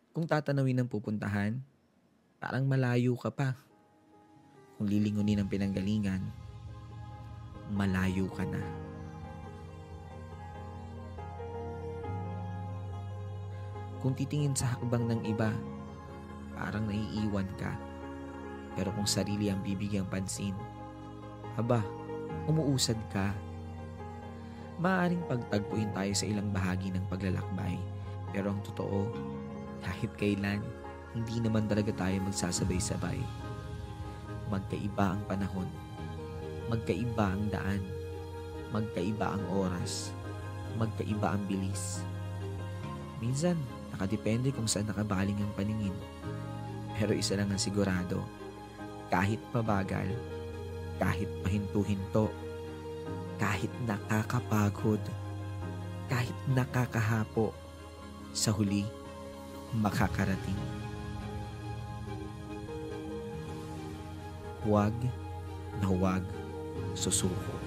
Kung tatanawin ng pupuntahan, parang malayo ka pa. Kung lilingunin ng pinanggalingan, malayo ka na. Kung titingin sa hakbang ng iba, parang naiiwan ka. Pero kung sarili ang bibigyang pansin, aba, umuusad ka. Maaaring pagtagpuin tayo sa ilang bahagi ng paglalakbay. Pero ang totoo, kahit kailan, hindi naman talaga tayo magsasabay-sabay. Magkaiba ang panahon, magkaiba ang daan, magkaiba ang oras, magkaiba ang bilis. Minsan, nakadepende kung saan nakabaling ang paningin. Pero isa lang ang sigurado, kahit mabagal, kahit pahinto-hinto, kahit nakakapagod, kahit nakakahapo, sa huli, makakarating. Huwag na huwag susuko.